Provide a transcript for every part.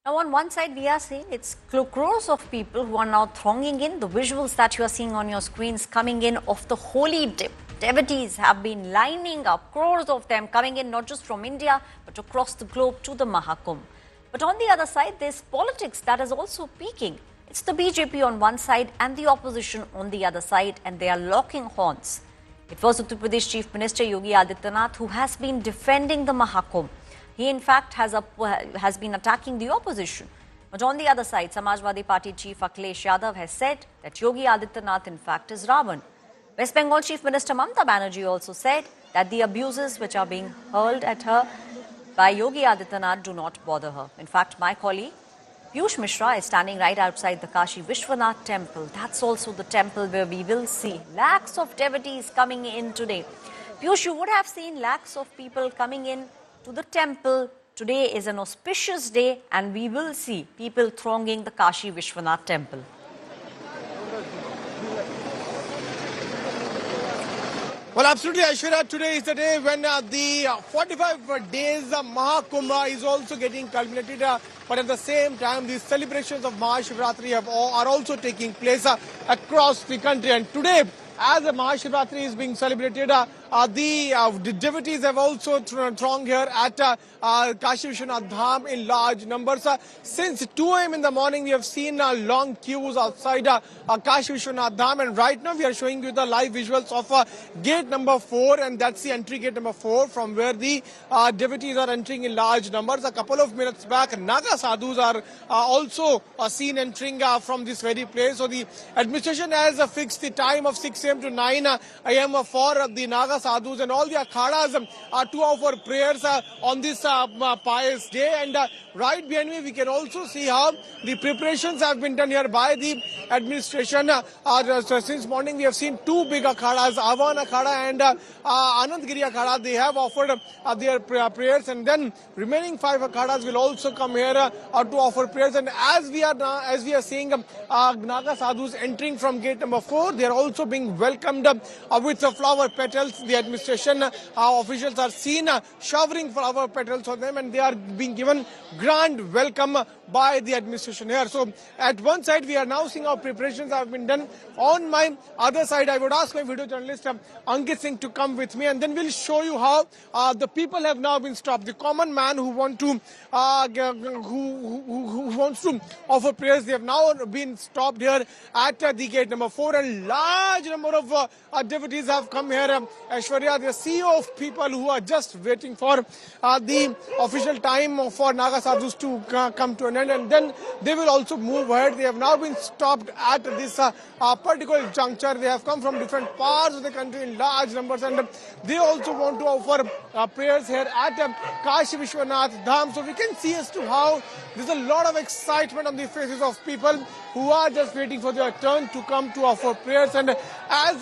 Now, on one side, we are seeing it's crores of people who are now thronging in. The visuals that you are seeing on your screens coming in of the holy dip. Devotees have been lining up, crores of them coming in not just from India but across the globe to the Mahakumbh. But on the other side, there's politics that is also peaking. It's the BJP on one side and the opposition on the other side, and they are locking horns. It was Uttar Pradesh Chief Minister Yogi Adityanath who has been defending the Mahakumbh. He, in fact, has been attacking the opposition. But on the other side, Samajwadi Party Chief Akhilesh Yadav has said that Yogi Adityanath, in fact, is Ravan. West Bengal Chief Minister Mamata Banerjee also said that the abuses which are being hurled at her by Yogi Adityanath do not bother her. In fact, my colleague Piyush Mishra is standing right outside the Kashi Vishwanath temple. That's also the temple where we will see lakhs of devotees coming in today. Piyush, you would have seen lakhs of people coming in to the temple. Today is an auspicious day and we will see people thronging the Kashi Vishwanath temple. Well, absolutely, Aishwarya. Today is the day when the 45 days Mahakumbh is also getting culminated. But at the same time, the celebrations of Mahashivratri are also taking place across the country. And today, as the Mahashivratri is being celebrated, the devotees have also thronged here at Kashi Vishwanath Dham in large numbers. Since 2 a.m. in the morning, we have seen long queues outside Kashi Vishwanath Dham, and right now we are showing you the live visuals of gate number 4, and that's the entry gate number 4 from where the devotees are entering in large numbers. A couple of minutes back, Naga sadhus are also seen entering from this very place. So the administration has fixed the time of 6 a.m. to 9 a.m. for the Naga sadhus and all the akhadas to offer prayers on this pious day. And right behind me, we can also see how the preparations have been done here by the administration. Since morning, we have seen 2 big akhadas, Avan Akhada and Anandgiri Akhada. They have offered their prayers, and then remaining 5 akhadas will also come here to offer prayers. And as we are seeing Naga sadhus entering from gate number 4, they are also being welcomed with flower petals. The administration officials are seen showering flower petals on them, and they are being given grand welcome by the administration here. So at one side, we are now seeing how preparations have been done. On my other side, I would ask my video journalist Ankit Singh to come with me, and then we'll show you how the people have now been stopped. The common man who wants to offer prayers, they have now been stopped here at the gate number 4, and large number of devotees have come here. Aishwarya, the sea of people who are just waiting for the official time for Naga sadhus to come to an end, and then they will also move ahead. They have now been stopped at this particular juncture. They have come from different parts of the country in large numbers, and they also want to offer prayers here at Kashi Vishwanath Dham. So we can see as to how there's a lot of excitement on the faces of people who are just waiting for their turn to come to offer prayers. And as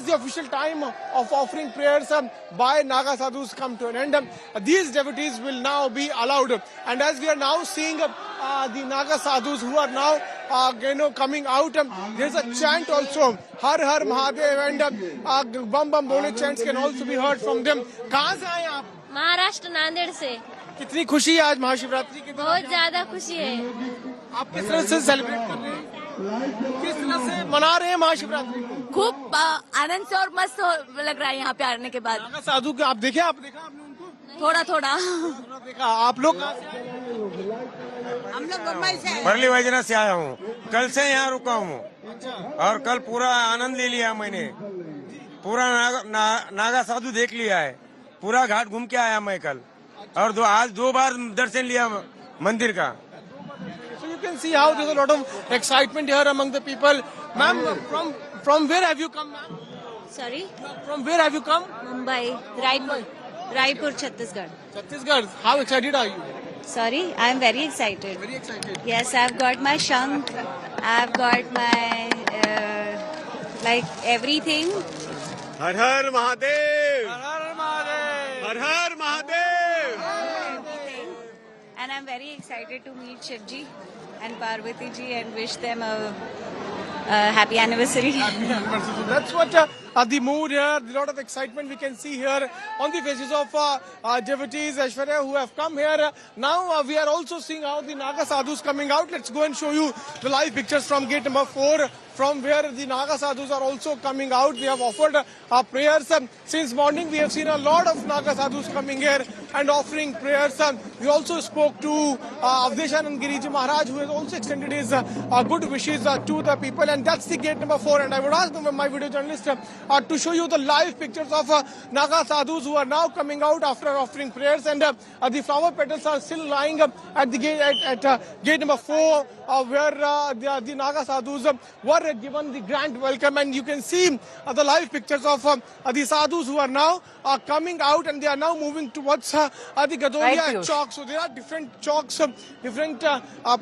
the official time of offering prayers by Naga sadhus come to an end, these devotees will now be allowed. And as we are now seeing the Naga sadhus who are now coming out, there's a chant also, Har Har Mahadev, and Bam Bam Bole chants can also be heard from them. कहाँ से आए आप? महाराष्ट्र नांदेड़ से। कितनी खुशी है आज महाशिवरात्रि के दिन? बहुत ज्यादा खुशी है। आप किस तरह से सेलिब्रेट कर रहे हैं? किस तरह से मना रहे हैं महाशिवरात्रि? खूब आनंद से और मस्त लग रहा है यहाँ पे आने के बाद। नागा साधु के आप देखा आपने उनको? थोड़ा थोड़ा देखा। आप लोग? हम लोग मुंबई से। बरली वैजनाथ से आया हूँ, कल से यहाँ रुका हूँ और कल पूरा आनंद ले लिया मैंने। पूरा नागा साधु देख लिया है, पूरा घाट घूम के आया मैं कल, और आज 2 बार दर्शन लिया मंदिर का। So you can see how there's a lot of excitement here among the people. Ma'am, from where have you come, ma'am? Sorry, From where have you come? Mumbai, Raipur, Chhattisgarh. Chhattisgarh. How excited are you? Sorry, I am very excited. Very excited. Yes, I've got my shankh, I've got my like everything. Her her Mahadev, her her Mahadev, her her Mahadev. And I'm very excited to meet Shivji and Parvati ji and wish them a happy anniversary. So that's what the mood here, a lot of excitement we can see here on the faces of devotees, Aishwarya, who have come here. Now we are also seeing how the Naga sadhus coming out. Let's go and show you the live pictures from gate number 4, from where the Naga sadhus are also coming out. They have offered prayers. Since morning we have seen a lot of Naga sadhus coming here and offering prayers. We also spoke to Avdeshanand Giriji Maharaj, who has also extended his good wishes to the people. And that's the gate number 4. And I would ask my video journalist to show you the live pictures of Naga sadhus who are now coming out after offering prayers. And the flower petals are still lying at the gate at gate number 4, where the Naga sadhus were given the grand welcome. And you can see the live pictures of the sadhus who are now coming out, and they are now moving towards the Gadolia Chowk. So there are different chowks, different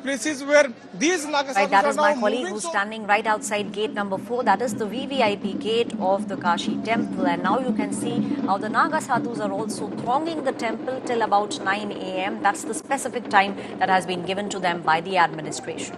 places where these Naga sadhus that are is now my moving. colleague who's standing right outside gate number 4. That is the VVIP gate of the Kashi temple. And now you can see how the Naga sadhus are also thronging the temple till about 9 a.m. That's the specific time that has been given to them by the administration.